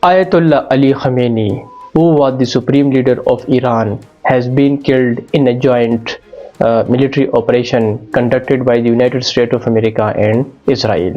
Ayatollah Ali Khamenei, who was the supreme leader of Iran, has been killed in a joint military operation conducted by the United States of America and Israel.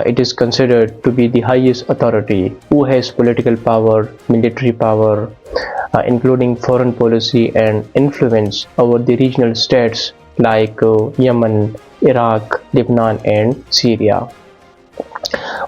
it is considered to be the highest authority who has political power, military power, including foreign policy and influence over the regional states like Yemen, Iraq, Lebanon and Syria.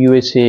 USA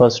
1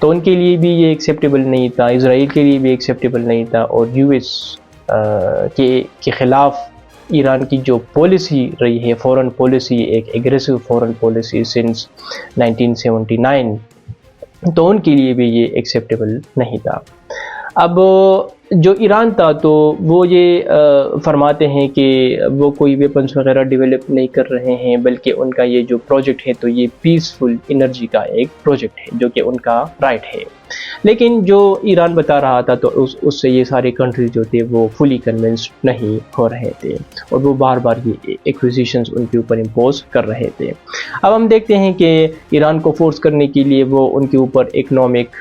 تو ان کے لیے بھی یہ acceptable نہیں تھا، اسرائیل کے لیے بھی ایکسیپٹیبل نہیں تھا، اور یو ایس کے خلاف ایران کی جو پالیسی رہی ہے، فورن پالیسی، ایک ایگریسو فورن پالیسی سنس 1979، تو ان کے لیے بھی یہ ایکسیپٹیبل نہیں تھا۔ اب جو ایران تھا تو وہ یہ فرماتے ہیں کہ وہ کوئی ویپنز وغیرہ ڈیولپ نہیں کر رہے ہیں، بلکہ ان کا یہ جو پروجیکٹ ہے تو یہ پیسفل انرجی کا ایک پروجیکٹ ہے جو کہ ان کا رائٹ ہے۔ لیکن جو ایران بتا رہا تھا تو اس سے یہ سارے کنٹریز جو تھے وہ فلی کنونسڈ نہیں ہو رہے تھے، اور وہ بار بار یہ ایکوزیشنز ان کے اوپر امپوز کر رہے تھے۔ اب ہم دیکھتے ہیں کہ ایران کو فورس کرنے کے لیے وہ ان کے اوپر اکنامک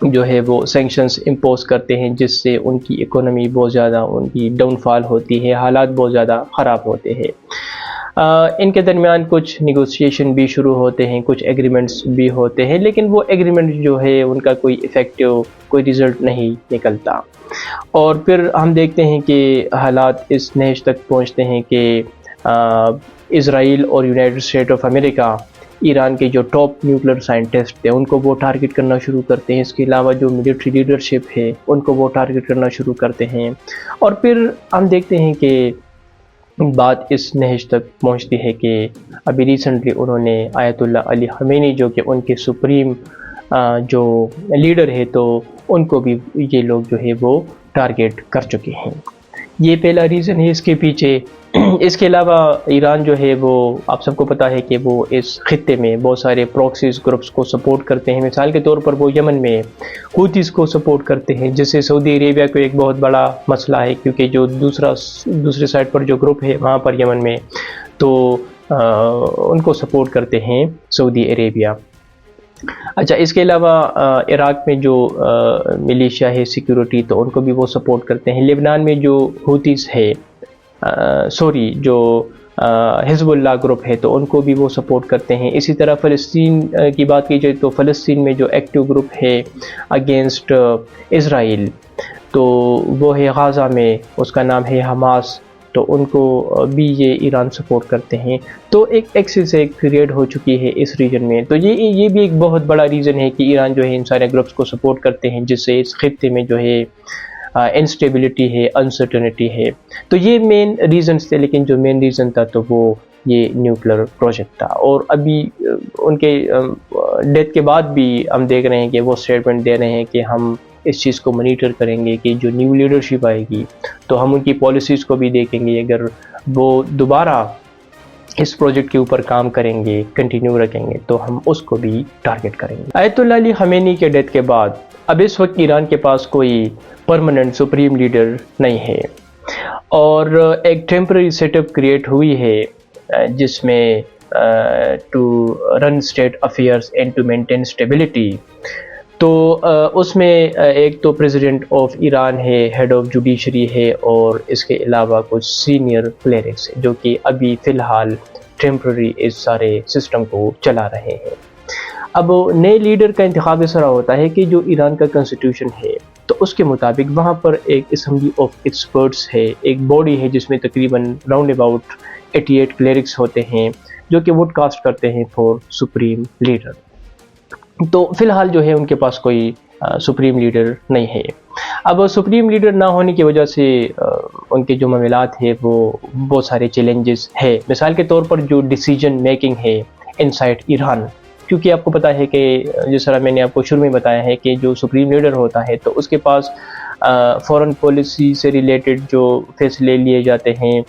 جو ہے وہ سینکشنز امپوز کرتے ہیں، جس سے ان کی اکانومی بہت زیادہ ان کی ڈاؤن فال ہوتی ہے، حالات بہت زیادہ خراب ہوتے ہیں۔ ان کے درمیان کچھ نیگوسیشن بھی شروع ہوتے ہیں، کچھ ایگریمنٹس بھی ہوتے ہیں، لیکن وہ ایگریمنٹ جو ہے ان کا کوئی ایفیکٹو کوئی رزلٹ نہیں نکلتا، اور پھر ہم دیکھتے ہیں کہ حالات اس نہج تک پہنچتے ہیں کہ اسرائیل اور United state of America Iran کے جو ٹاپ نیوکلیر سائنٹسٹ تھے ان کو وہ ٹارگٹ کرنا شروع کرتے ہیں، اس کے علاوہ جو ملٹری لیڈرشپ ہے ان کو وہ ٹارگٹ کرنا شروع کرتے ہیں، اور پھر ہم دیکھتے ہیں کہ بات اس نہج تک پہنچتی ہے کہ ابھی ریسنٹلی انہوں نے آیت اللہ علی خمینی جو کہ ان کے سپریم جو لیڈر ہے تو ان کو بھی یہ لوگ جو ہے وہ ٹارگٹ کر چکے ہیں۔ یہ پہلا ریزن ہے اس کے پیچھے۔ اس کے علاوہ ایران جو ہے وہ آپ سب کو پتہ ہے کہ وہ اس خطے میں بہت سارے پروکسیز گروپس کو سپورٹ کرتے ہیں۔ مثال کے طور پر وہ یمن میں حوتیز کو سپورٹ کرتے ہیں، جس سے سعودی عربیہ کو ایک بہت بڑا مسئلہ ہے، کیونکہ جو دوسرے سائڈ پر جو گروپ ہے وہاں پر یمن میں تو ان کو سپورٹ کرتے ہیں سعودی عربیہ۔ اچھا، اس کے علاوہ عراق میں جو ملیشیا ہے سیکیورٹی تو ان کو بھی وہ سپورٹ کرتے ہیں۔ لبنان میں جو حوتیز ہے جو حزب اللہ گروپ ہے تو ان کو بھی وہ سپورٹ کرتے ہیں۔ اسی طرح فلسطین کی بات کی جائے تو فلسطین میں جو ایکٹیو گروپ ہے اگینسٹ اسرائیل تو وہ ہے غازہ میں، اس کا نام ہے حماس، تو ان کو بھی یہ ایران سپورٹ کرتے ہیں۔ تو ایک ایکسس ایک کریٹ ہو چکی ہے اس ریجن میں، تو یہ بھی ایک بہت بڑا ریزن ہے کہ ایران جو ہے ان سارے گروپس کو سپورٹ کرتے ہیں، جس سے اس خطے میں جو ہے انسٹیبلٹی ہے، انسرٹنٹی ہے۔ تو یہ مین ریزنز تھے، لیکن جو مین ریزن تھا تو وہ یہ نیوکلیر پروجیکٹ تھا، اور ابھی ان کے ڈیتھ کے بعد بھی ہم دیکھ رہے ہیں کہ وہ اسٹیٹمنٹ دے رہے ہیں کہ ہم اس چیز کو مانیٹر کریں گے کہ جو نیو لیڈرشپ آئے گی تو ہم ان کی پالیسیز کو بھی دیکھیں گے، اگر وہ دوبارہ اس پروجیکٹ کے اوپر کام کریں گے، کنٹینیو رکھیں گے تو ہم اس کو بھی ٹارگٹ کریں گے۔ آیت اللہ علی خمینی کے ڈیتھ کے بعد اب اس وقت ایران کے پاس کوئی پرماننٹ سپریم لیڈر نہیں ہے، اور ایک ٹیمپرری سیٹ اپ کریٹ ہوئی ہے جس میں to run state affairs and to maintain stability. تو اس میں ایک تو پریزیڈنٹ آف ایران ہے، ہیڈ آف جوڈیشری ہے، اور اس کے علاوہ کچھ سینئر کلیرکس ہیں جو کہ ابھی فی الحال ٹیمپرری اس سارے سسٹم کو چلا رہے ہیں۔ اب نئے لیڈر کا انتخاب اس طرح ہوتا ہے کہ جو ایران کا کنسٹیٹیوشن ہے تو اس کے مطابق وہاں پر ایک اسمبلی آف ایکسپرٹس ہے، ایک باڈی ہے جس میں تقریباً راؤنڈ اباؤٹ 88 کلیرکس ہوتے ہیں جو کہ ووٹ کاسٹ کرتے ہیں فور سپریم لیڈر۔ تو فی الحال جو ہے ان کے پاس کوئی سپریم لیڈر نہیں ہے۔ اب سپریم لیڈر نہ ہونے کی وجہ سے ان کے جو معاملات ہیں وہ بہت سارے چیلنجز ہے۔ مثال کے طور پر جو ڈیسیجن میکنگ ہے انسائڈ ایران، کیونکہ آپ کو پتہ ہے کہ جس طرح میں نے آپ کو شروع میں بتایا ہے کہ جو سپریم لیڈر ہوتا ہے تو اس کے پاس فورن پالیسی سے ریلیٹڈ جو فیصلے لیے جاتے ہیں،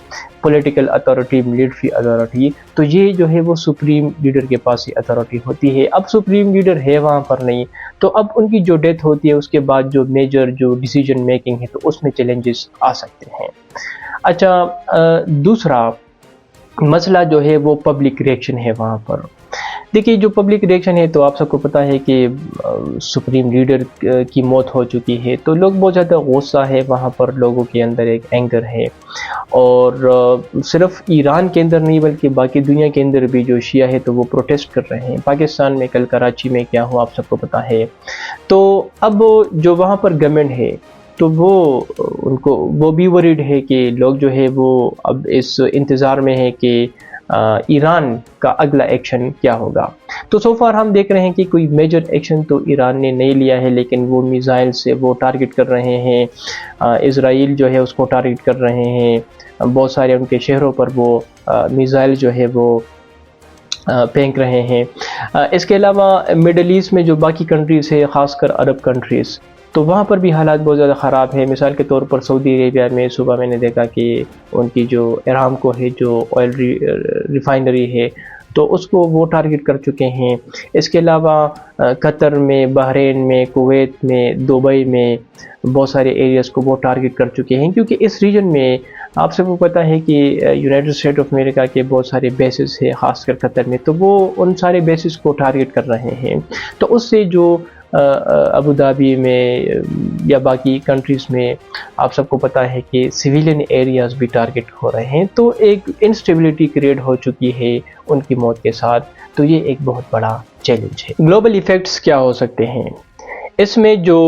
پولیٹیکل اتھارٹی، ملٹری اتھارٹی، تو یہ جو ہے وہ سپریم لیڈر کے پاس ہی اتھارٹی ہوتی ہے۔ اب سپریم لیڈر ہے وہاں پر نہیں، تو اب ان کی جو ڈیتھ ہوتی ہے اس کے بعد جو میجر جو ڈیسیجن میکنگ ہے تو اس میں چیلنجز آ سکتے ہیں۔ اچھا، دوسرا مسئلہ جو ہے وہ پبلک ریئیکشن ہے وہاں پر۔ دیکھیے، جو پبلک ریئیکشن ہے تو آپ سب کو پتہ ہے کہ سپریم لیڈر کی موت ہو چکی ہے تو لوگ بہت زیادہ غصہ ہے، وہاں پر لوگوں کے اندر ایک اینگر ہے، اور صرف ایران کے اندر نہیں بلکہ باقی دنیا کے اندر بھی جو شیعہ ہے تو وہ پروٹیسٹ کر رہے ہیں۔ پاکستان میں کل کراچی میں کیا ہوا آپ سب کو پتہ ہے۔ تو اب جو وہاں پر گورنمنٹ ہے تو وہ بھی وریڈ ہے کہ لوگ جو ہے وہ اب اس انتظار میں ہے کہ ایران کا اگلا ایکشن کیا ہوگا. تو سو فار ہم دیکھ رہے ہیں کہ کوئی میجر ایکشن تو ایران نے نہیں لیا ہے، لیکن وہ میزائل سے وہ ٹارگٹ کر رہے ہیں، اسرائیل جو ہے اس کو ٹارگٹ کر رہے ہیں، بہت سارے ان کے شہروں پر وہ میزائل جو ہے وہ پھینک رہے ہیں. اس کے علاوہ مڈل ایسٹ میں جو باقی کنٹریز ہے، خاص کر عرب کنٹریز، تو وہاں پر بھی حالات بہت زیادہ خراب ہے. مثال کے طور پر سعودی عربیہ میں صبح میں نے دیکھا کہ ان کی جو ایرامکو ہے، جو آئل ریفائنری ہے، تو اس کو وہ ٹارگٹ کر چکے ہیں. اس کے علاوہ قطر میں، بحرین میں، کویت میں، دبئی میں بہت سارے ایریاز کو وہ ٹارگٹ کر چکے ہیں، کیونکہ اس ریجن میں آپ سب کو پتہ ہے کہ یونائٹڈ اسٹیٹ آف امریکہ کے بہت سارے بیسز ہیں، خاص کر قطر میں، تو وہ ان سارے بیسز کو ٹارگٹ کر رہے ہیں. تو اس سے جو ابو دھابی میں یا باقی کنٹریز میں آپ سب کو پتہ ہے کہ سویلین ایریاز بھی ٹارگٹ ہو رہے ہیں، تو ایک انسٹیبلٹی کریٹ ہو چکی ہے ان کی موت کے ساتھ. تو یہ ایک بہت بڑا چیلنج ہے. گلوبل ایفیکٹس کیا ہو سکتے ہیں؟ اس میں جو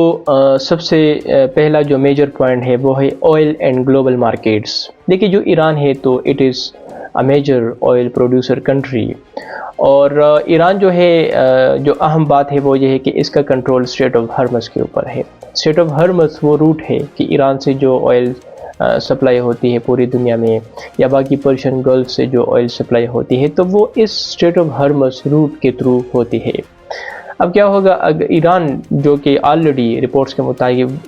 سب سے پہلا جو میجر پوائنٹ ہے وہ ہے آئل اینڈ گلوبل مارکیٹس. دیکھیے جو ایران ہے تو it is a major oil producer country, اور ایران جو ہے جو اہم بات ہے وہ یہ ہے کہ اس کا کنٹرول اسٹریٹ آف ہرمز کے اوپر ہے. اسٹریٹ آف ہرمز وہ روٹ ہے کہ ایران سے جو آئل سپلائی ہوتی ہے پوری دنیا میں، یا باقی پرشین گلف سے جو آئل سپلائی ہوتی ہے، تو وہ اس اسٹریٹ آف ہرمز روٹ کے تھرو ہوتی ہے. اب کیا ہوگا اگر ایران جو کہ آلریڈی رپورٹس کے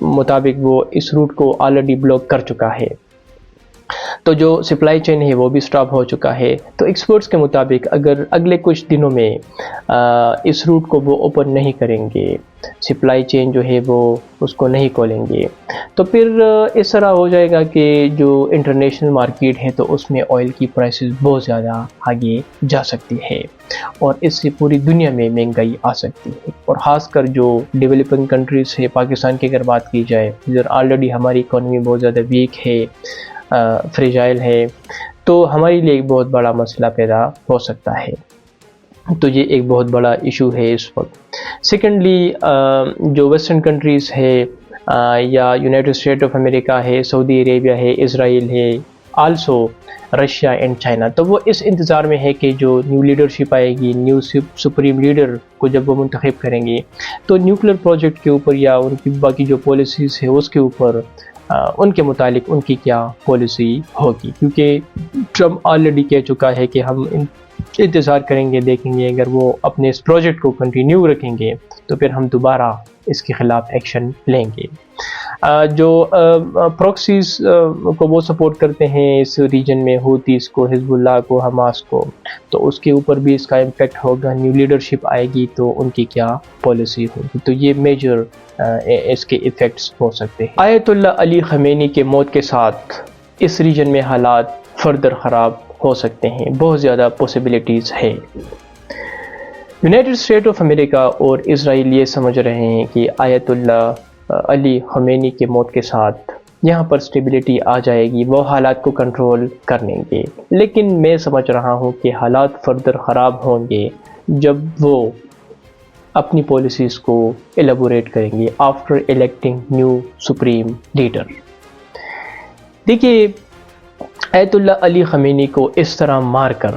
مطابق وہ اس روٹ کو آلریڈی بلاک کر چکا ہے، تو جو سپلائی چین ہے وہ بھی سٹاپ ہو چکا ہے. تو ایکسپرٹس کے مطابق اگر اگلے کچھ دنوں میں اس روٹ کو وہ اوپن نہیں کریں گے، سپلائی چین جو ہے وہ اس کو نہیں کھولیں گے، تو پھر اس طرح ہو جائے گا کہ جو انٹرنیشنل مارکیٹ ہے تو اس میں آئل کی پرائسز بہت زیادہ آگے جا سکتی ہے، اور اس سے پوری دنیا میں مہنگائی آ سکتی ہے. اور خاص کر جو ڈیولپنگ کنٹریز ہے، پاکستان کی اگر بات کی جائے، ادھر آلریڈی ہماری اکانومی بہت زیادہ ویک ہے، فریجائل ہے، تو ہمارے لیے ایک بہت بڑا مسئلہ پیدا ہو سکتا ہے. تو یہ ایک بہت بڑا ایشو ہے اس وقت. سیکنڈلی جو ویسٹرن کنٹریز ہے، یا یونائٹڈ اسٹیٹ آف امریکہ ہے، سعودی عربیہ ہے، اسرائیل ہے، آلسو رشیا اینڈ چائنا، تو وہ اس انتظار میں ہے کہ جو نیو لیڈرشپ آئے گی، نیو سپریم لیڈر کو جب وہ منتخب کریں گے، تو نیوکلیر پروجیکٹ کے اوپر یا ان کی باقی جو پالیسیز ہے اس کے اوپر ان کے متعلق ان کی کیا پالیسی ہوگی. کیونکہ ٹرمپ آلریڈی کہہ چکا ہے کہ ہم انتظار کریں گے، دیکھیں گے، اگر وہ اپنے اس پروجیکٹ کو کنٹینیو رکھیں گے تو پھر ہم دوبارہ اس کے خلاف ایکشن لیں گے. جو پروکسیز کو وہ سپورٹ کرتے ہیں اس ریجن میں، ہوتیز کو، حزب اللہ کو، حماس کو، تو اس کے اوپر بھی اس کا امپیکٹ ہوگا. نیو لیڈرشپ آئے گی تو ان کی کیا پالیسی ہوگی. تو یہ میجر اس کے ایفیکٹس ہو سکتے ہیں. آیت اللہ علی خمینی کے موت کے ساتھ اس ریجن میں حالات فردر خراب ہو سکتے ہیں، بہت زیادہ پوسیبلٹیز ہے. یونائٹڈ اسٹیٹ آف امریکہ اور اسرائیل یہ سمجھ رہے ہیں کہ آیت اللہ علی خمینی کے موت کے ساتھ یہاں پر سٹیبلٹی آ جائے گی، وہ حالات کو کنٹرول کر لیں گے. لیکن میں سمجھ رہا ہوں کہ حالات فردر خراب ہوں گے جب وہ اپنی پالیسیز کو ایلیبوریٹ کریں گے آفٹر الیکٹنگ نیو سپریم لیڈر. دیکھیے آیت اللہ علی خمینی کو اس طرح مار کر،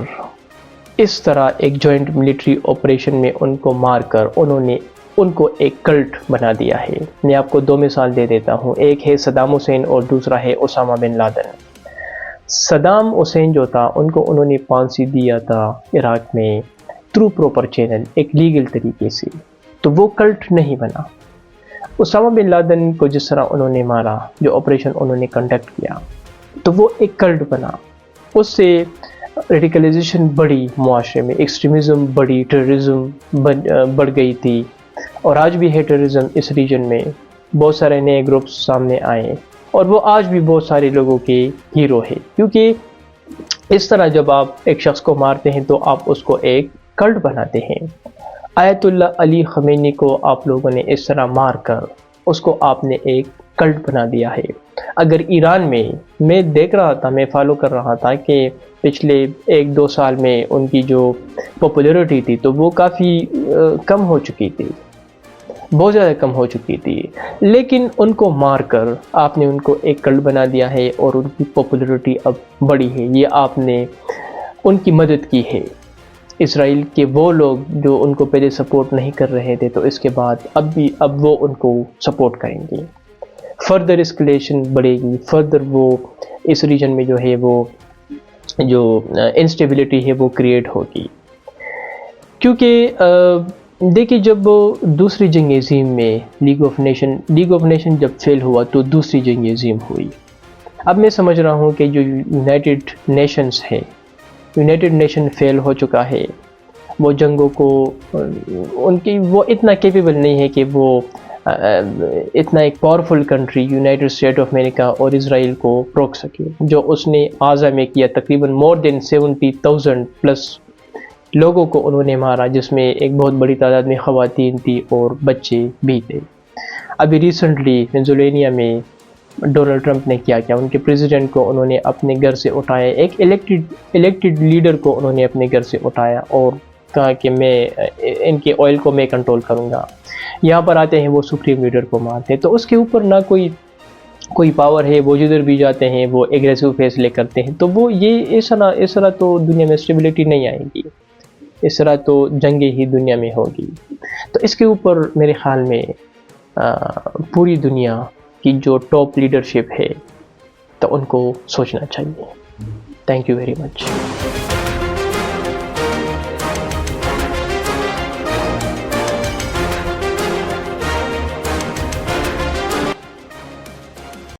اس طرح ایک جوائنٹ ملٹری آپریشن میں ان کو مار کر انہوں نے ان کو ایک کلٹ بنا دیا ہے. میں آپ کو دو مثال دے دیتا ہوں، ایک ہے صدام حسین اور دوسرا ہے Osama bin Laden. Saddam Hussein جو تھا ان کو انہوں نے پھانسی دیا تھا عراق میں تھرو پراپر چینل، ایک لیگل طریقے سے، تو وہ کلٹ نہیں بنا. اسامہ بن لادن کو جس طرح انہوں نے مارا، جو آپریشن انہوں نے کنڈکٹ کیا، تو وہ ایک کلٹ بنا. اس سے ریڈیکلائزیشن بڑھی معاشرے میں، ایکسٹریمزم بڑھی، ٹیررزم بڑھ گئی تھی، اور آج بھی ہے ٹیررزم اس ریجن میں. بہت سارے نئے گروپس سامنے آئے اور وہ آج بھی بہت سارے لوگوں کے ہیرو ہے. کیونکہ اس طرح جب آپ ایک شخص کو مارتے ہیں تو آپ اس کو ایک کلٹ بناتے ہیں. آیت اللہ علی خمینی کو آپ لوگوں نے اس طرح مار کر اس کو آپ نے ایک کلٹ بنا دیا ہے. اگر ایران میں دیکھ رہا تھا، میں فالو کر رہا تھا کہ پچھلے 1-2 سال میں ان کی جو پاپولیرٹی تھی تو وہ کافی کم ہو چکی تھی، بہت زیادہ کم ہو چکی تھی. لیکن ان کو مار کر آپ نے ان کو ایک کلٹ بنا دیا ہے اور ان کی پاپولیرٹی اب بڑی ہے. یہ آپ نے ان کی مدد کی ہے، اسرائیل کے وہ لوگ جو ان کو پہلے سپورٹ نہیں کر رہے تھے، تو اس کے بعد اب وہ ان کو سپورٹ کریں گے، فردر اسکلیشن بڑھے گی، فردر وہ اس ریجن میں جو ہے وہ جو انسٹیبلٹی ہے وہ کریٹ ہوگی. کیونکہ دیکھیے جب دوسری جنگ عظیم میں لیگ آف نیشن جب فیل ہوا تو دوسری جنگ عظیم ہوئی. اب میں سمجھ رہا ہوں کہ جو یونائٹڈ نیشن فیل ہو چکا ہے، وہ جنگوں کو وہ اتنا کیپیبل نہیں ہے کہ وہ اتنا ایک powerful country United state of America اور اسرائیل کو روک سکے. جو اس نے غزہ میں کیا، تقریباً مور دین 70,000 پلس لوگوں کو انہوں نے مارا، جس میں ایک بہت بڑی تعداد میں خواتین تھی اور بچے بھی تھے. ابھی ریسنٹلی وینزویلا میں ڈونلڈ ٹرمپ نے کیا ان کے پریزیڈنٹ کو انہوں نے اپنے گھر سے اٹھایا، ایک الیکٹڈ لیڈر کو انہوں نے اپنے گھر سے اٹھایا اور کہا کہ میں ان کے آئل کو میں کنٹرول کروں گا. یہاں پر آتے ہیں وہ سپریم لیڈر کو مارتے ہیں، تو اس کے اوپر نہ کوئی پاور ہے، وہ جدھر بھی جاتے ہیں وہ ایگریسو فیصلے کرتے ہیں. تو وہ یہ اس طرح تو دنیا میں اسٹیبلٹی نہیں آئے گی، اس طرح تو جنگیں ہی دنیا میں ہوگی. تو اس کے اوپر میرے خیال میں پوری دنیا کی جو ٹاپ لیڈرشپ ہے تو ان کو سوچنا چاہیے. Thank you very much.